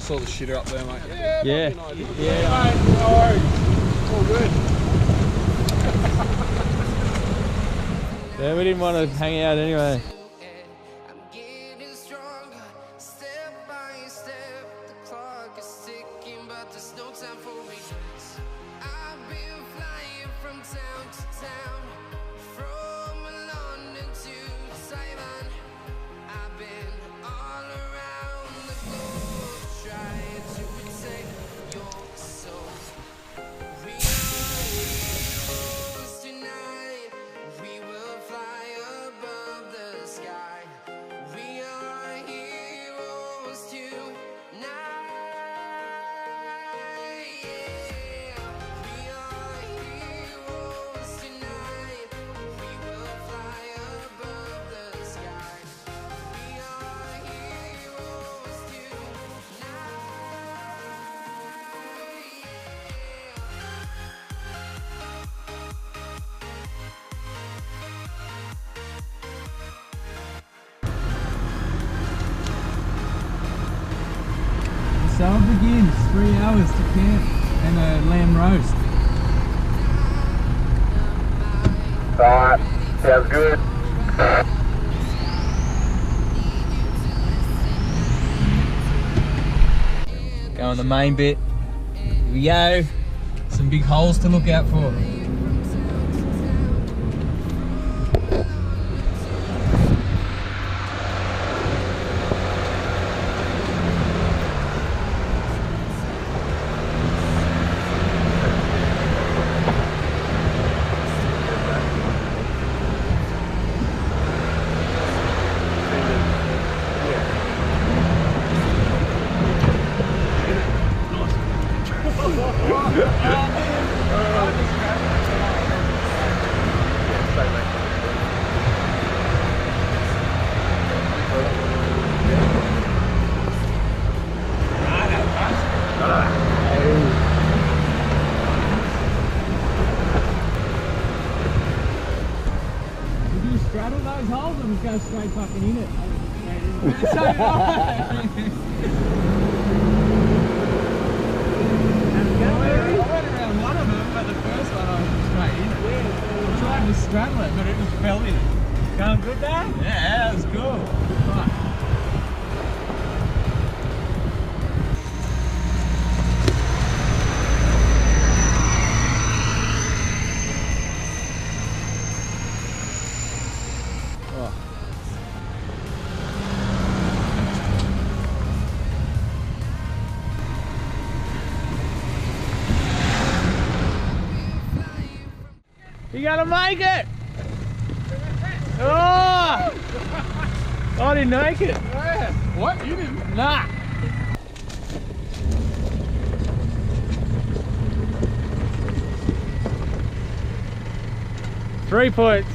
saw the shitter up there, mate. Yeah. Mate, no worries. All good. Yeah, we didn't want to hang out anyway. So it begins, 3 hours to camp and a lamb roast. Alright, sounds good. Go on the main bit. Here we go. Some big holes to look out for. Would you straddle those holes or just go straight fucking in it? So did I. I went around one of them, but the first one I was straight in it. I tried to straddle it, but it just fell in it. Going good there? Yeah, that was cool. Right. You gotta make it! Oh! I didn't make it. Yeah. What? You didn't? Nah. Three points.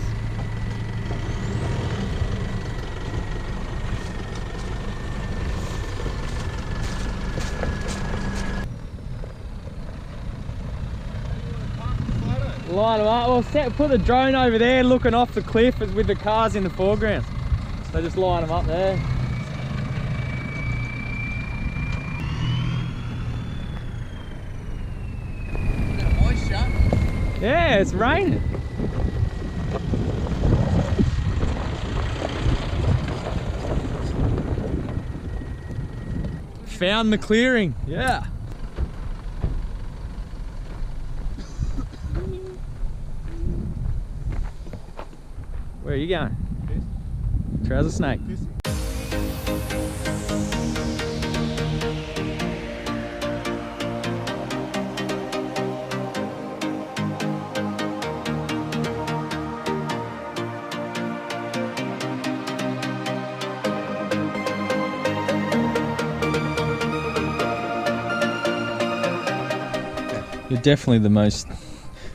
Line them up. Well, put the drone over there looking off the cliff with the cars in the foreground. So just line them up there. Is that moisture? Yeah, it's raining. Found the clearing. Yeah. Where are you going? Trouser snake. You're definitely the most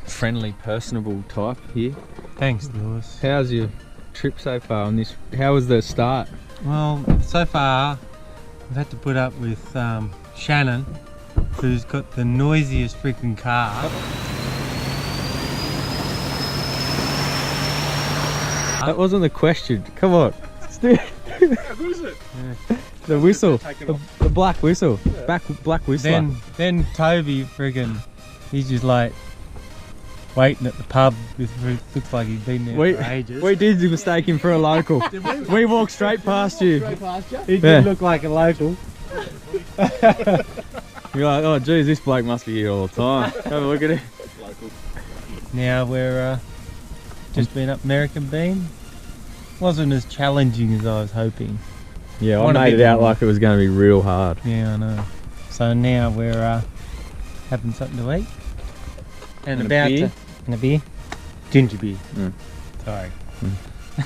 friendly, personable type here. Thanks, Lewis. How's your trip so far on this? How was the start? Well, so far I've had to put up with Shannon, who's got the noisiest freaking car. That wasn't the question. Come on. Who's it? Yeah. The whistle. The black whistle. Black whistle. Then Toby friggin', he's just like waiting at the pub. Looks like he's been there for ages. We did mistake him for a local. We walked straight past you. He did look like a local. You're like, oh geez, this bloke must be here all the time. Have a look at it. Now we're just been up Merricumbene. Wasn't as challenging as I was hoping. Yeah, I made it out like it was going to be real hard. Yeah, I know. So now we're having something to eat. And a beer. And a beer. Ginger beer. Sorry.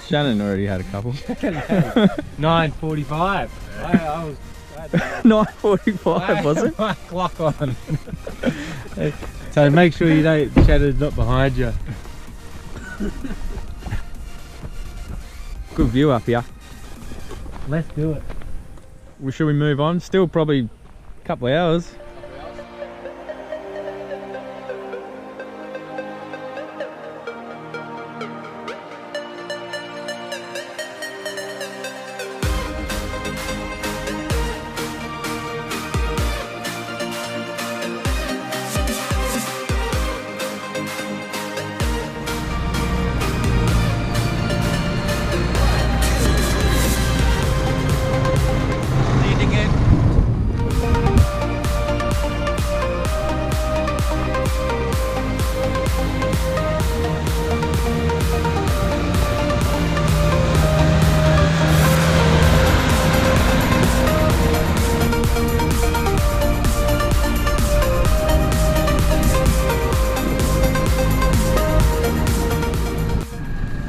Shannon already had a couple. 9:45. I was 9:45 was it? My clock on. So make sure you don't, Shannon's not behind you. Good view up here. Let's do it. Well, should we move on? Still probably a couple of hours.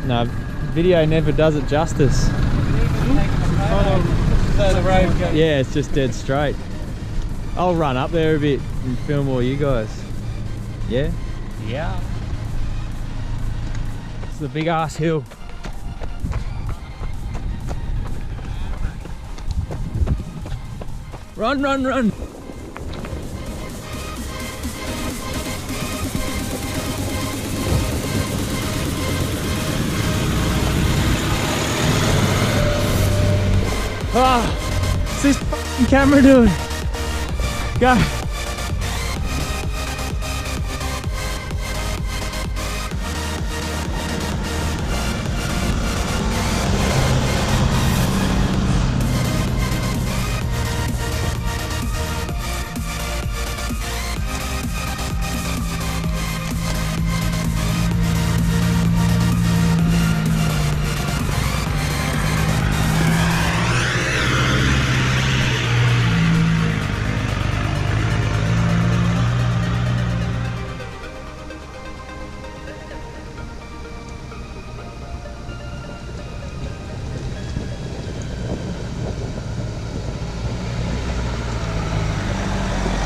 No, video never does it justice. Yeah, it's just dead straight. I'll run up there a bit and film all you guys. Yeah? Yeah. It's the big ass hill. Run, run, run! Ah, what's this fucking camera doing? Go.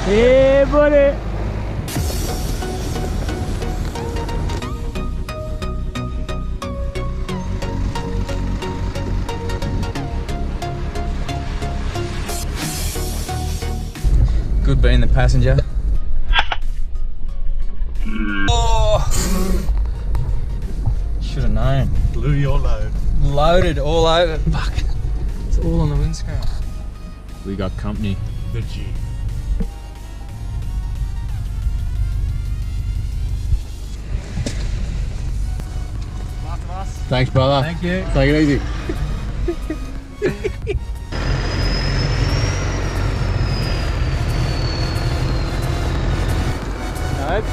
Yeah, buddy. Good being the passenger. Oh! Should have known. Blew your load. Loaded all over. Fuck. It's all on the windscreen. We got company. The G. Thanks, brother. Thank you. Take it easy. Nope.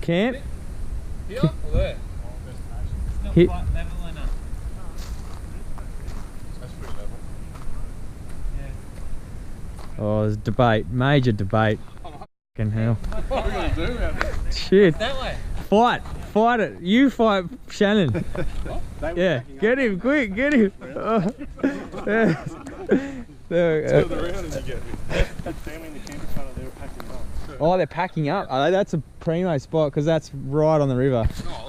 Camp? Here or there? It's not Hit. quite level enough. That's pretty level. Oh, there's debate, major debate. Fucking hell. What are we gonna do about this? Shit. That way. Fight it. You fight Shannon. Yeah, get him, quick, get him. Oh. Yeah. There we go. Around and you get That family in the camper trailer, they were packing up. Oh, they're packing up. Oh, that's a primo spot because that's right on the river. Oh,